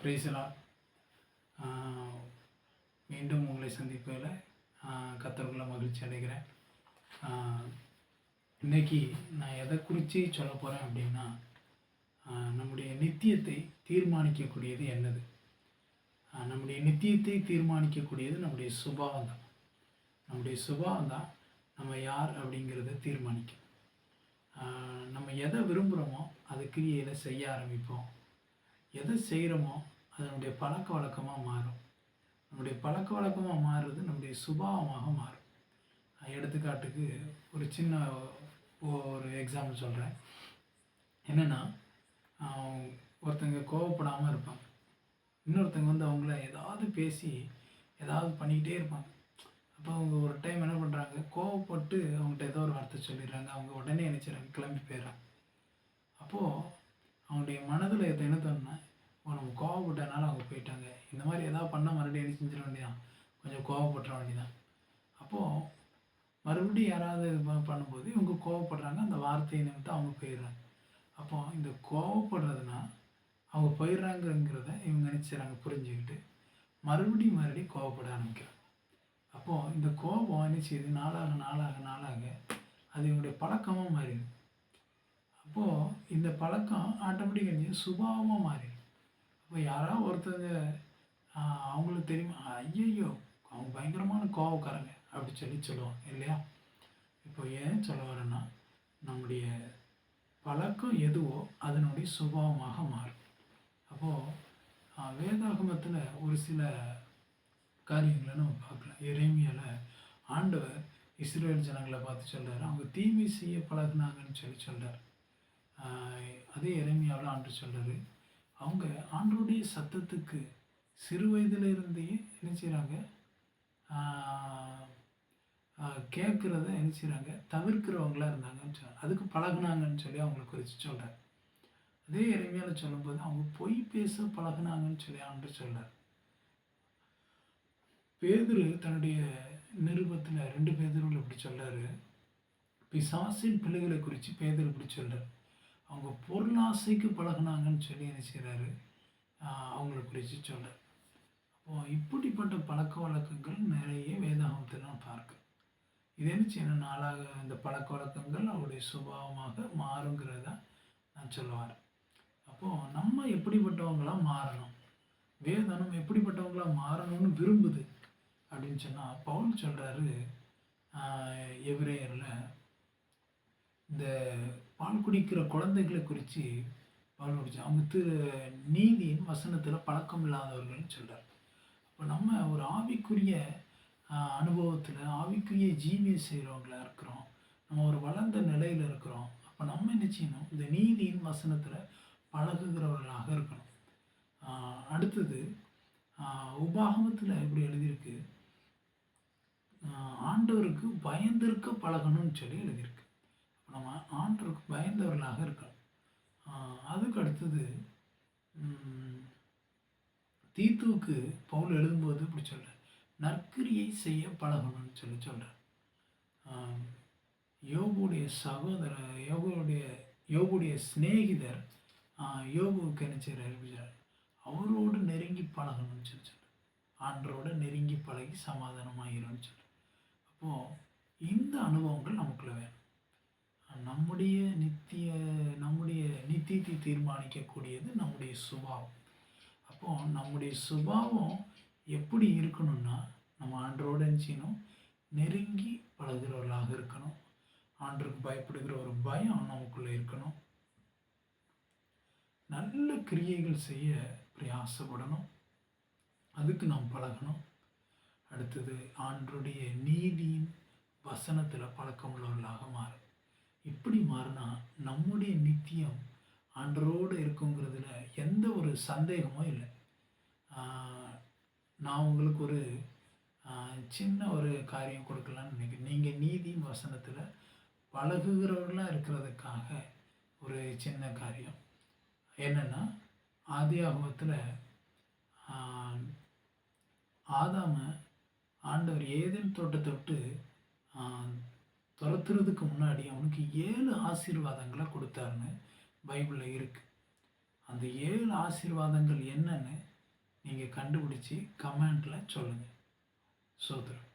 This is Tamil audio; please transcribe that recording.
பிரைஸ் எல்லாம். மீண்டும் உங்களை சந்திப்பதில் கர்த்தருக்குள்ள மகிழ்ச்சி அடைகிறேன். இன்றைக்கி நான் எதை குறித்து சொல்ல போகிறேன் அப்படின்னா, நம்முடைய நித்தியத்தை தீர்மானிக்கக்கூடியது என்னது? நம்முடைய நித்தியத்தை தீர்மானிக்கக்கூடியது நம்முடைய சுபாவம் தான். நம்முடைய சுபாவம் தான் நம்ம யார் அப்படிங்கிறத தீர்மானிக்கும். நம்ம எதை விரும்புகிறோமோ அதை கிரியையில் செய்ய ஆரம்பிப்போம். எதை செய்கிறோமோ அதனுடைய பழக்க வழக்கமாக மாறும். நம்முடைய பழக்க வழக்கமாக மாறுறது நம்முடைய சுபாவமாக மாறும். எடுத்துக்காட்டுக்கு ஒரு சின்ன ஒரு எக்ஸாம்பிள் சொல்கிறேன். என்னென்னா, ஒருத்தங்க கோவப்படாமல் இருப்பாங்க. இன்னொருத்தங்க வந்து அவங்கள ஏதாவது பேசி ஏதாவது பண்ணிக்கிட்டே இருப்பாங்க. அப்போ அவங்க ஒரு டைம் என்ன பண்ணுறாங்க, கோவப்பட்டு அவங்கள்ட்ட ஏதோ ஒரு வார்த்தை சொல்லிடுறாங்க. அவங்க உடனே நினச்சிடுறாங்க, கிளம்பி போயிடுறாங்க. அப்போது அவங்களுடைய மனதில் என்ன தோணுன்னா, நம்ம கோவப்பட்டனால அவங்க போயிட்டாங்க, இந்த மாதிரி ஏதாவது பண்ணால் மறுபடியும் என்ன செஞ்சிட வேண்டியதான், கொஞ்சம் கோவப்பட்டுற வேண்டியதான். அப்போது மறுபடியும் யாராவது பண்ணும்போது இவங்க கோவப்படுறாங்க, அந்த வார்த்தையை நிமித்தம் அவங்க போயிடுறாங்க. அப்போது இந்த கோவப்படுறதுனா அவங்க போயிடுறாங்கிறத இவங்க நினச்சிடறாங்க, புரிஞ்சுக்கிட்டு மறுபடியும் கோவப்பட ஆரம்பிக்கிறாங்க. அப்போது இந்த கோபம் என்ன செய்யுது, நாளாக அது இவங்களுடைய பழக்கமாக மாறிடுது. அப்போது இந்த பழக்கம் ஆட்டோமேட்டிக்காக சுபாவமாக மாறிடும். அப்போ யாராவது ஒருத்தங்க அவங்களுக்கு தெரியுமா, ஐயையோ அவங்க பயங்கரமான கோவக்காரங்க அப்படி சொல்லுவோம் இல்லையா? இப்போ ஏன் சொல்ல வரேன்னா, நம்முடைய பழக்கம் எதுவோ அதனுடைய சுபாவமாக மாறும். அப்போது வேதாகமத்தில் ஒரு சில காரியங்களை நம்ம பார்க்கலாம். எரேமியாவில் ஆண்டவர் இஸ்ரேல் ஜனங்களை பார்த்து சொல்கிறார், அவங்க தீமை செய்ய பழகினாங்கன்னு சொல்கிறார். அதே எரேமியாவில் ஆண்டு சொல்கிறாரு, அவங்க ஆண்டவருடைய சத்தத்துக்கு சிறு வயதிலிருந்தே என்ன செய்கிறாங்க, கேட்குறத என்ன செய்கிறாங்க, தவிர்க்கிறவங்களாக இருந்தாங்கன்னு சொல்கிறாங்க. அதுக்கு பழகுனாங்கன்னு சொல்லி அவங்களை குறித்து சொல்கிறார். அதே எரேமியாவில் சொல்லும்போது அவங்க பொய் பேச பழகுனாங்கன்னு சொல்லி ஆண்டு சொல்கிறார். பேதுரு தன்னுடைய நிருபத்தில் 2 பேதுருவில் இப்படி சொல்கிறாரு, பிசாசின் பிள்ளைகளை குறித்து பேதுரு இப்படி சொல்கிறார், அவங்க பொருளாசைக்கு பழகினாங்கன்னு சொல்லி என்ன செய்கிறாரு, அவங்கள குறித்து சொல்கிறார். அப்போது இப்படிப்பட்ட பழக்க வழக்கங்கள் நிறைய வேதாகமத்தில் நான் பார்க்குறேன். இது என்ன செய்யணும், நாளாக இந்த பழக்க வழக்கங்கள் அவருடைய சுபாவமாக மாறுங்கிறத நான் சொல்லுவார். அப்போது நம்ம எப்படிப்பட்டவங்களாக மாறணும், வேதனம் எப்படிப்பட்டவங்களாக மாறணும்னு விரும்புது அப்படின்னு சொன்னால், பவுல் சொல்கிறாரு எபிரேயரில், இந்த பால் குடிக்கிற குழந்தைகளை குறித்து பவுல் குடிச்சு அவங்க நீதியின் வசனத்தில் பழக்கம் இல்லாதவர்கள்னு சொல்கிறார். அப்போ நம்ம ஒரு ஆவிக்குரிய அனுபவத்தில் ஆவிக்குரிய ஜீவியை செய்கிறவங்களா இருக்கிறோம், நம்ம ஒரு வளர்ந்த நிலையில் இருக்கிறோம். அப்போ நம்ம என்ன செய்யணும், இந்த நீதியின் வசனத்தில் பழகுகிறவர்களாக இருக்கணும். அடுத்தது உபாகமத்தில் எப்படி எழுதியிருக்கு, ஆண்டவருக்கு பயந்திருக்க பழகணும்னு சொல்லி எழுதியிருக்கு. அப்போ நம்ம ஆண்டவருக்கு பயந்தவர்களாக இருக்கணும். அதுக்கு அடுத்தது தீத்துவுக்கு பவுல் எழுதும்போது இப்படி சொல்கிறார், நற்கிரியை செய்ய பழகணும்னு சொல்லி சொல்கிறார். யோபுடைய சகோதரர் யோபுடைய சிநேகிதர் யோபுவுக்கு என்ன செய்கிறார், அவரோடு நெருங்கி பழகணும்னு சொல்லி சொல்கிறார். ஆண்டரோட நெருங்கி பழகி சமாதானமாகிறோன்னு சொல்கிறார். அப்போது இந்த அனுபவங்கள் நமக்குள்ள வேணும். நம்முடைய நித்தியத்தை தீர்மானிக்கக்கூடியது நம்முடைய சுபாவம். அப்போது நம்முடைய சுபாவம் எப்படி இருக்கணும்னா, நம்ம ஆண்டரோடு செய்யணும், நெருங்கி பழகிறவர்களாக இருக்கணும். ஆண்டருக்கு பயப்படுகிற ஒரு பயம் நமக்குள்ளே இருக்கணும். நல்ல கிரியைகள் செய்ய பிரயாசப்படணும், அதுக்கு நாம் பழகணும். அடுத்தது ஆண்டருடைய நீதியின் வசனத்தில் பழக்கமுள்ளவர்களாக மாறும். இப்படி மாறினா நம்முடைய நித்தியம் ஆண்டரோடு இருக்குங்கிறதுல எந்த ஒரு சந்தேகமும் இல்லை. நான் உங்களுக்கு ஒரு சின்ன ஒரு காரியம் கொடுக்கலான்னு நினைக்கிறேன். நீங்கள் நீதியின் வசனத்தில் பழகுகிறவர்களாக இருக்கிறதுக்காக ஒரு சின்ன காரியம் என்னென்னா, ஆதியாகமத்தில் ஆதாமை ஆண்டவர் ஏதேன் தோட்டத்தை விட்டு துரத்துறதுக்கு முன்னாடி அவனுக்கு 7 ஆசீர்வாதங்களை கொடுத்தாருன்னு பைபிளில் இருக்குது. அந்த 7 ஆசீர்வாதங்கள் என்னன்னு நீங்கள் கண்டுபிடிச்சி கமெண்ட்டில் சொல்லுங்கள். சோத்திரம்.